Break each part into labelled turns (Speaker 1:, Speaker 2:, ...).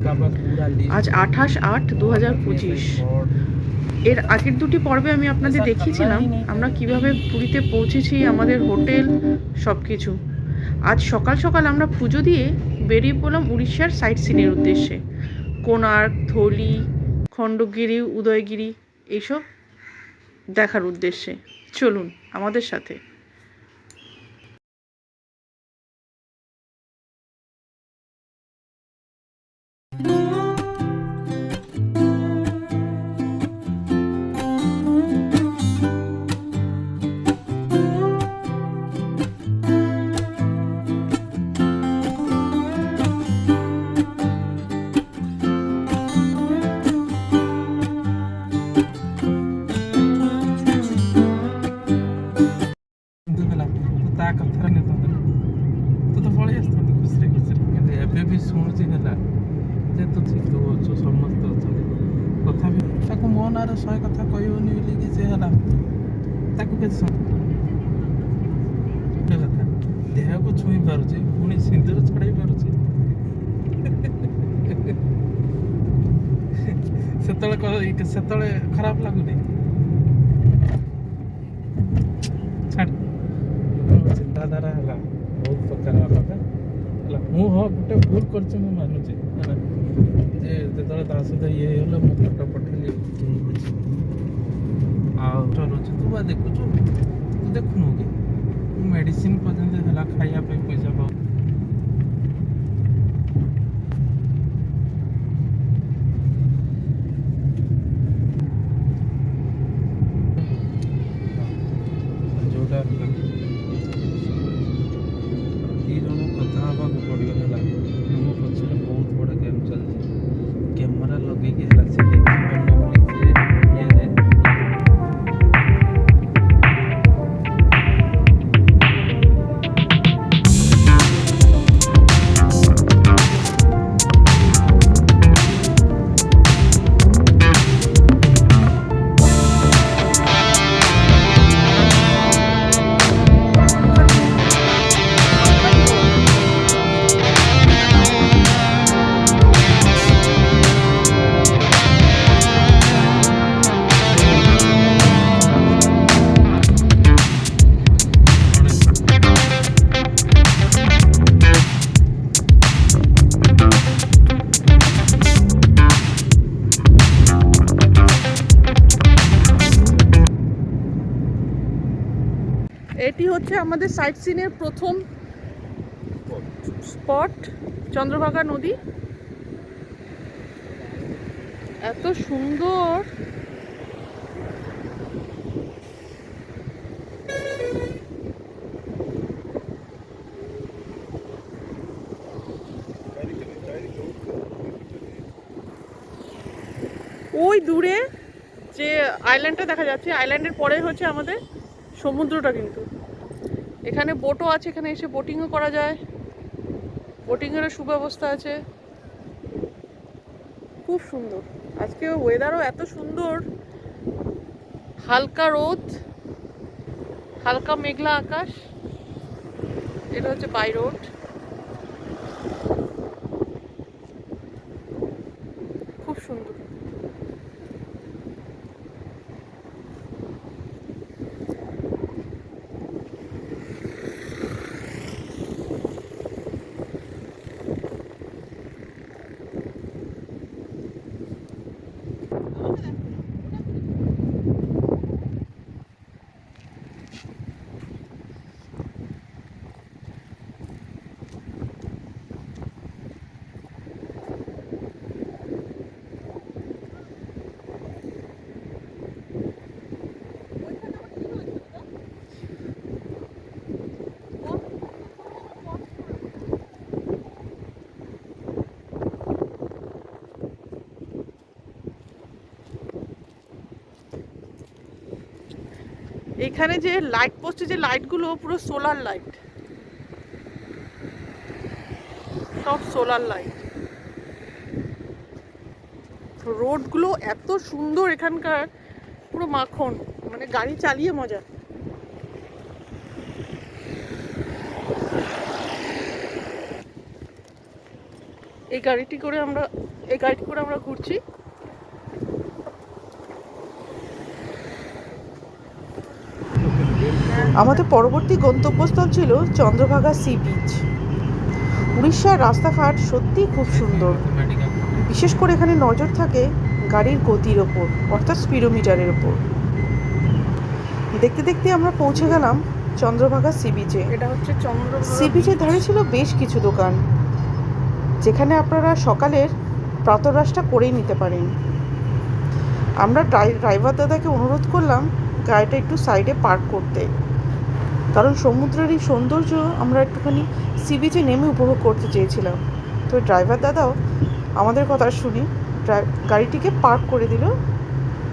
Speaker 1: আজ 28/8/2025। এর আগের দুটি পর্বে আমি আপনাদের দেখিয়েছিলাম আমরা কিভাবে পুরীতে পৌঁছেছি, আমাদের হোটেল সব কিছু। আজ সকাল সকাল আমরা পুজো দিয়ে বেরিয়ে পড়লাম উড়িষ্যার সাইট সিনের উদ্দেশ্যে। কোণার্ক, ধৌলি, খণ্ডগিরি, উদয়গিরি এইসব দেখার উদ্দেশ্যে। চলুন আমাদের সাথে।
Speaker 2: ଶୁଣୁଛି ହେଲା ଯେ ତୁ ଚିଲୁ ଅଛୁ, ସମସ୍ତେ ଅଛନ୍ତି, ତଥାପି ତାକୁ ମୋ ନାଁରେ 100 କଥା କହିବନି ବୋଲିକି ସେ ହେଲା ତାକୁ କିଛି କଥା ଦେହକୁ ଛୁଇଁ ପାରୁଛି, ପୁଣି ସିନ୍ଦୁର ଛଡ଼େଇ ପାରୁଛି। ସେତେବେଳେ ଖରାପ ଲାଗୁନି। ଛାଡ଼, ଚିନ୍ତାଧାରା ହେଲା ବହୁତ ପ୍ରକାର କଥା ହେଲା। ମୁଁ ହଁ ଗୋଟେ ଭୁଲ କରିଛି, ମୁଁ ମାନୁଛି ହେଲା, ଯେ ଯେତେବେଳେ ତା ସହିତ ଇଏ ହେଇଗଲା ମୁଁ ଫଟୋ ପଠେଇଲି ଆଉ ରହୁଛି। ତୁ ବା ଦେଖୁଛୁ, ତୁ ଦେଖୁନୁ କି ମୁଁ ମେଡ଼ିସିନ ପର୍ଯ୍ୟନ୍ତ ହେଲା ଖାଇବା ପାଇଁ ପଇସା ପାଉ। ଯେଉଁଟା ହେଲା ଦି ଜଣ କଥା ହେବାକୁ ପଡ଼ିବ ହେଲା। ଆମ ପଛରେ ବହୁତ ବଡ଼ ଗେମ୍ ଚାଲିଛି, କ୍ୟାମେରା ଲଗେଇକି ହେଲା ସେ ଦେଖିପାରୁନି ବୋଲି ସେ ଇଏରେ
Speaker 1: এটি হচ্ছে আমাদের সাইট সিনের প্রথম স্পট, চন্দ্রভাগা নদী। এত সুন্দর, ওই দূরে যে আইল্যান্ডটা দেখা যাচ্ছে, আইল্যান্ডের পরে হচ্ছে আমাদের সমুদ্রটা। কিন্তু এখানে বোটও আছে, এখানে এসে বোটিংও করা যায়, বোটিংয়েরও সুব্যবস্থা আছে। খুব সুন্দর। আজকে ওয়েদারও এত সুন্দর, হালকা রোদ, হালকা মেঘলা আকাশ। এটা হচ্ছে বাই রোড। খুব সুন্দর। এখানে যে লাইট পোস্টে যে লাইটগুলো পুরো সোলার লাইট, সব সোলার লাইট। রোডগুলো এত সুন্দর এখানকার, পুরো মাখন, মানে গাড়ি চালিয়ে মজা। এই গাড়িটি করে আমরা এই গাড়িটি করে আমরা ঘুরছি। আমাদের পরবর্তী গন্তব্যস্থল ছিল চন্দ্রভাগা সি বিচ। উড়িষ্যার রাস্তাঘাট সত্যিই খুব সুন্দর। বিশেষ করে এখানে নজর থাকে গাড়ির গতির ওপর, অর্থাৎ স্পিডোমিটারের ওপর। দেখতে দেখতে আমরা পৌঁছে গেলাম চন্দ্রভাগা সি বিচে।
Speaker 3: এটা হচ্ছে চন্দ্রভাগা
Speaker 1: সি বিচের ধারে ছিল বেশ কিছু দোকান, যেখানে আপনারা সকালের প্রাতরাশটা করেই নিতে পারেন। আমরা ড্রাইভার দাদাকে অনুরোধ করলাম গাড়িটা একটু সাইডে পার্ক করতে, কারণ সমুদ্রের এই সৌন্দর্য আমরা একটুখানি সি বিচে নেমে উপভোগ করতে চেয়েছিলাম। তো ড্রাইভার দাদাও আমাদের কথা শুনে গাড়িটিকে পার্ক করে দিল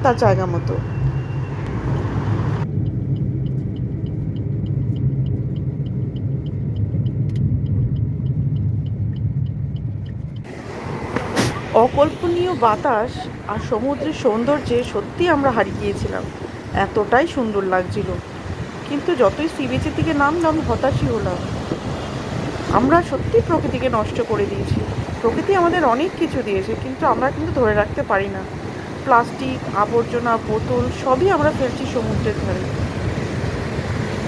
Speaker 1: তার জায়গা মতো। অকল্পনীয় বাতাস আর সমুদ্রের সৌন্দর্যে সত্যি আমরা হারিয়ে গিয়েছিলাম। এতটাই সুন্দর লাগছিল, কিন্তু যতই সি বিচের দিকে নামলাম হতাশই হলাম। আমরা সত্যি প্রকৃতিকে নষ্ট করে দিয়েছি। প্রকৃতি আমাদের অনেক কিছু দিয়েছে, কিন্তু আমরা কিন্তু ধরে রাখতে পারি না। প্লাস্টিক, আবর্জনা, বোতল সবই আমরা ফেলছি সমুদ্রের ধারে,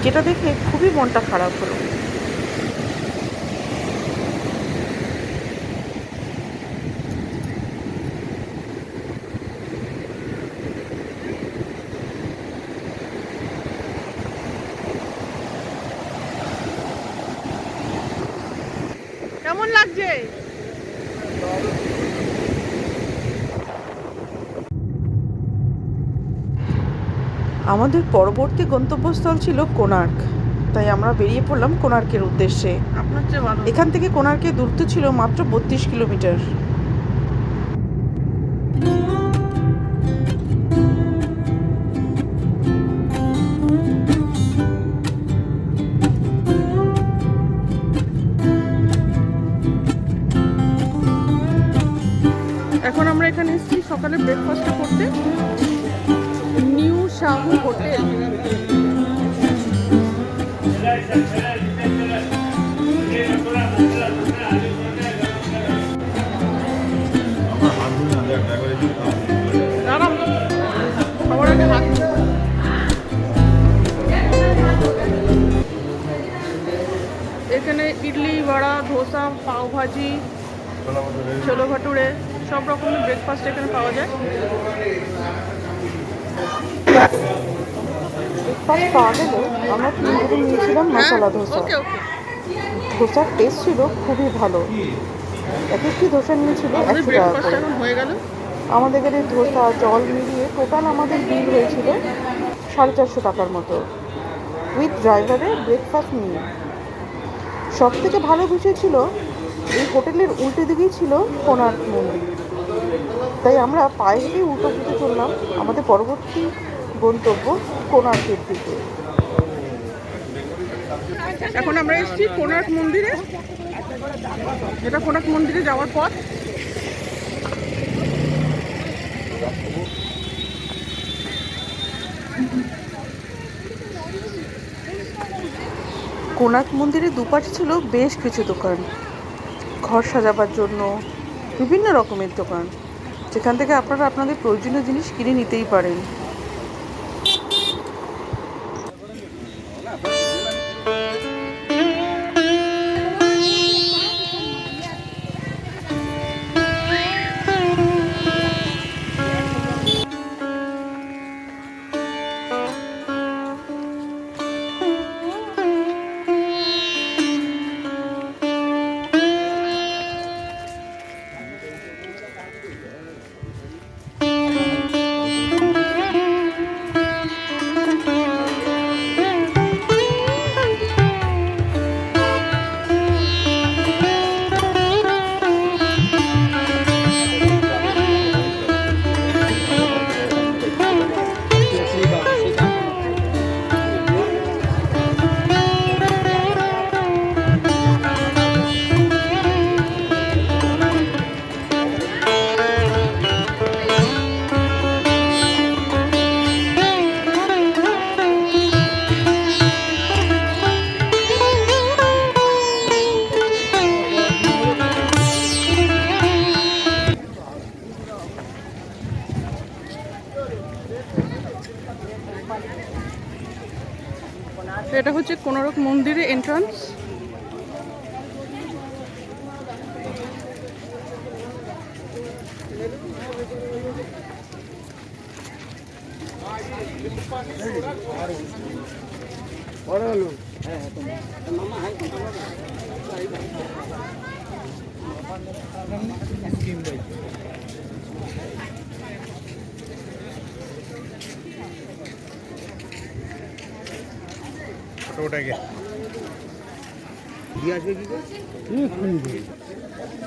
Speaker 1: যেটা দেখে খুবই মনটা খারাপ হলো। কেমন লাগছে? আমাদের পরবর্তী গন্তব্যস্থল ছিল কোণার্ক, তাই আমরা বেরিয়ে পড়লাম কোণার্কের উদ্দেশ্যে।
Speaker 3: আপনার চেয়ে ভালো।
Speaker 1: এখান থেকে কোণার্কের দূরত্ব ছিল মাত্র 32 কিলোমিটার। এখন আমরা এখানে এসেছি সকালে ব্রেকফাস্টটা করতে, নিউ শাহু হোটেল। দাঁড়াও, সবার আগে হাত ধুও। এখানে ইডলি, বড়া, ধোসা, পাও ভাজি, ছোলো ভাটুরে সব রকমের ব্রেকফাস্ট এখানে পাওয়া যায়। ব্রেকফাস্ট পাওয়া গেল, আমরা তিনজনে নিয়েছিলাম মশলা ধোসা।
Speaker 3: ওকে ওকে।
Speaker 1: ধোসার টেস্ট ছিল খুবই ভালো। এক একটি ধোসা নিয়েছিল 100 টাকা
Speaker 3: ব্রেকফাস্ট
Speaker 1: করে।
Speaker 3: এখন হয়ে গেল।
Speaker 1: আমাদের এখানে ধোসা, জল মিলিয়ে টোটাল আমাদের বিল হয়েছিল 450 টাকার মতো, উইথ ড্রাইভারের ব্রেকফাস্ট নিয়ে। সব থেকে ভালো বিষয় ছিল এই হোটেলের উল্টো দিকেই ছিল কোণার্ক মন্দির, তাই আমরা পায়ে হেঁটেই উল্টো দিকে চললাম আমাদের পরবর্তী গন্তব্য কোণার্কের দিকে।
Speaker 3: এখন আমরা এসেছি কোণার্ক মন্দিরে। এটা কোণার্ক মন্দিরে যাওয়ার পথ।
Speaker 1: কোণার্ক মন্দিরের দুপাশে ছিল বেশ কিছু দোকান, ঘর সাজাবার জন্য বিভিন্ন রকমের দোকান, যেখান থেকে আপনারা আপনাদের প্রয়োজনীয় জিনিস কিনে নিতেই পারেন।
Speaker 3: এটা হচ্ছে কোনারক মন্দিরের এন্ট্রান্স।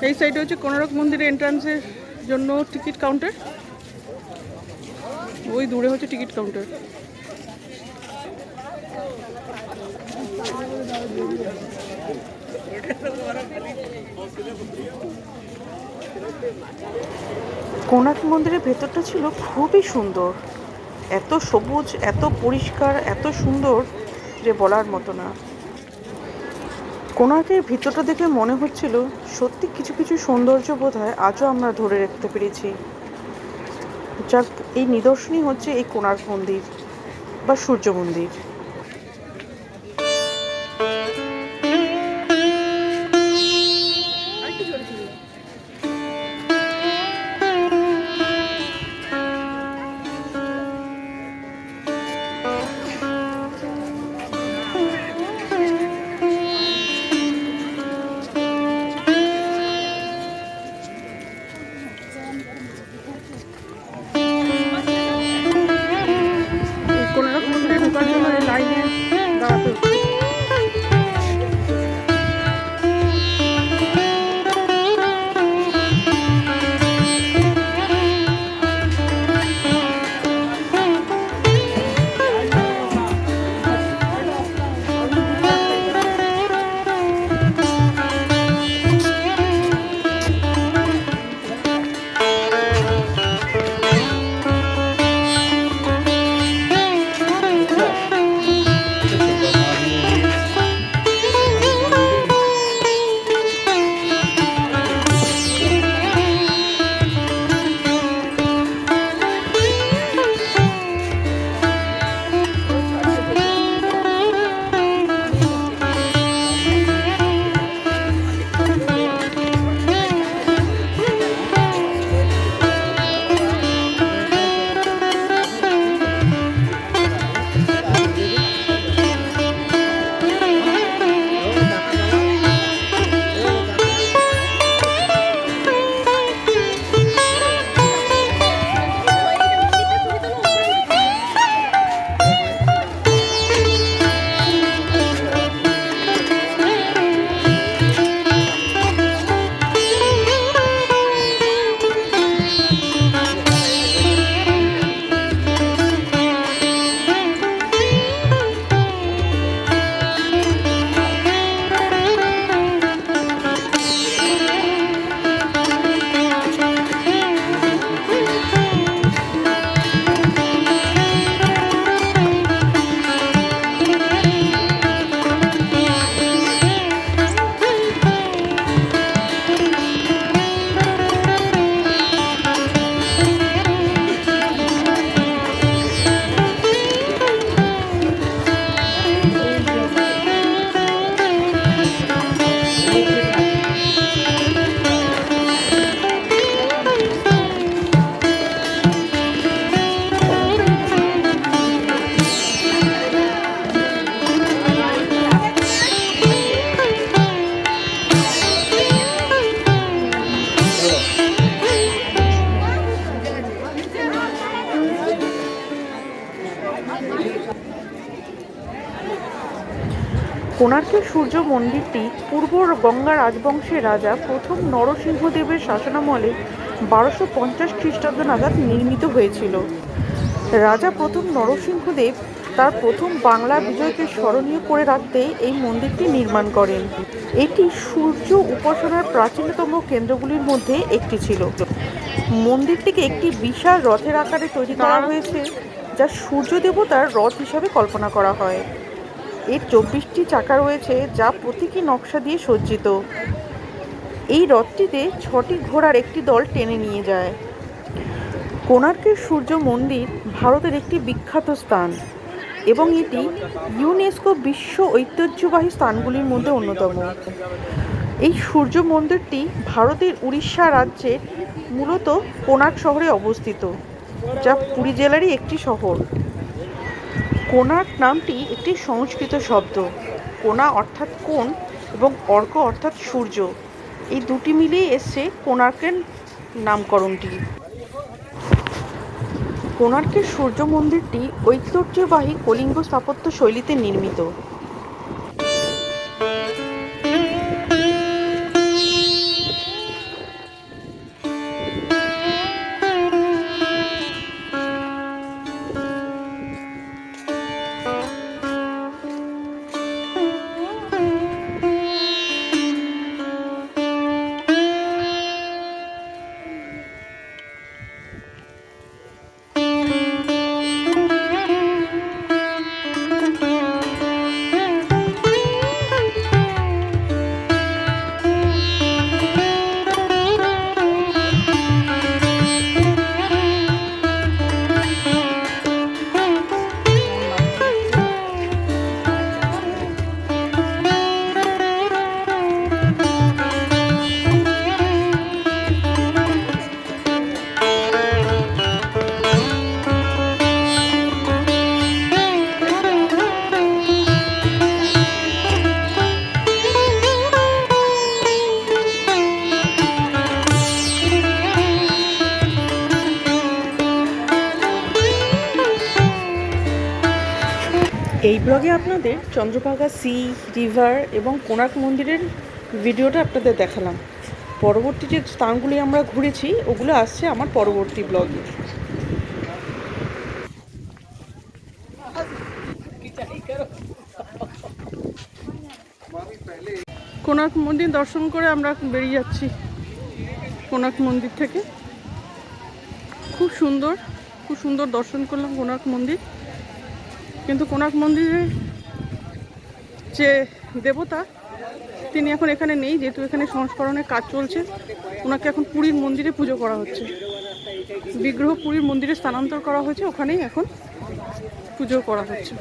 Speaker 3: এই সাইডে হচ্ছে কোনারক মন্দিরের এন্ট্রান্সের জন্য টিকিট কাউন্টার, ওই দূরে হচ্ছে টিকিট কাউন্টার।
Speaker 1: কোণার্ক মন্দিরের ভেতরটা ছিল খুবই সুন্দর, এত সবুজ, এত পরিষ্কার, এত সুন্দর যে বলার মতো না। কোণার্কের ভিতরটা দেখে মনে হচ্ছিল সত্যি কিছু কিছু সৌন্দর্য বোধহয় আজও আমরা ধরে রাখতে পেরেছি। যার এই নিদর্শনই হচ্ছে এই কোণার্ক মন্দির বা সূর্য মন্দির।
Speaker 3: কোনারক মন্দিরে ঢোকার জন্য এই লাইনে দাঁড়াতে হচ্ছে।
Speaker 1: কোণার্কের সূর্য মন্দিরটি পূর্ব গঙ্গা রাজবংশের রাজা প্রথম নরসিংহদেবের শাসনামলে 1250 খ্রিস্টাব্দ নাগাদ নির্মিত হয়েছিল। রাজা প্রথম নরসিংহদেব তার প্রথম বাংলা বিজয়কে স্মরণীয় করে রাখতে এই মন্দিরটি নির্মাণ করেন। এটি সূর্য উপাসনার প্রাচীনতম কেন্দ্রগুলির মধ্যে একটি ছিল। মন্দিরটিকে একটি বিশাল রথের আকারে তৈরি করা হয়েছে, যা সূর্য দেবতার রথ হিসাবে কল্পনা করা হয়। এর 24টি চাকা রয়েছে, যা প্রতীকী নকশা দিয়ে সজ্জিত। এই রথটিতে 6টি ঘোড়ার একটি দল টেনে নিয়ে যায়। কোণার্কের সূর্য মন্দির ভারতের একটি বিখ্যাত স্থান। এবং এটি ইউনেস্কো বিশ্ব ঐতিহ্যবাহী স্থানগুলির মধ্যে অন্যতম। এই সূর্য মন্দিরটি ভারতের উড়িষ্যা রাজ্যের মূলত কোণার্ক শহরে অবস্থিত, যা পুরী জেলারই একটি শহর। কোণার্ক নামটি একটি সংস্কৃত শব্দ। কোণা অর্থাৎ কোণ এবং অর্ক অর্থাৎ সূর্য, এই দুটি মিলিয়ে এসছে কোণার্কের নামকরণটি। কোণার্কের সূর্য মন্দিরটি ঐতিহ্যবাহী কলিঙ্গ স্থাপত্য শৈলীতে নির্মিত। এই ব্লগে আপনাদের চন্দ্রভাগা সি, রিভার এবং কোণার্ক মন্দিরের ভিডিওটা আপনাদের দেখালাম। পরবর্তী যে স্থানগুলি আমরা ঘুরেছি ওগুলো আসছে আমার পরবর্তী ব্লগে। কোণার্ক মন্দির দর্শন করে আমরা বেরিয়ে যাচ্ছি কোণার্ক মন্দির থেকে। খুব সুন্দর দর্শন করলাম কোণার্ক মন্দির। কিন্তু কোণার্ক মন্দিরের যে দেবতা তিনি এখন এখানে নেই, যেহেতু এখানে সংস্করণের কাজ চলছে। ওনাকে এখন পুরীর মন্দিরে পুজো করা হচ্ছে। বিগ্রহ পুরীর মন্দিরে স্থানান্তর করা হয়েছে, ওখানেই এখন পুজো করা হচ্ছে।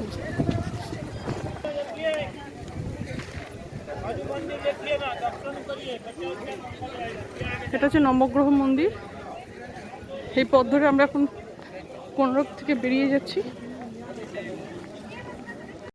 Speaker 1: এটা হচ্ছে নবগ্রহ মন্দির। এই পথ ধরে আমরা এখন কোণার্ক থেকে বেরিয়ে যাচ্ছি।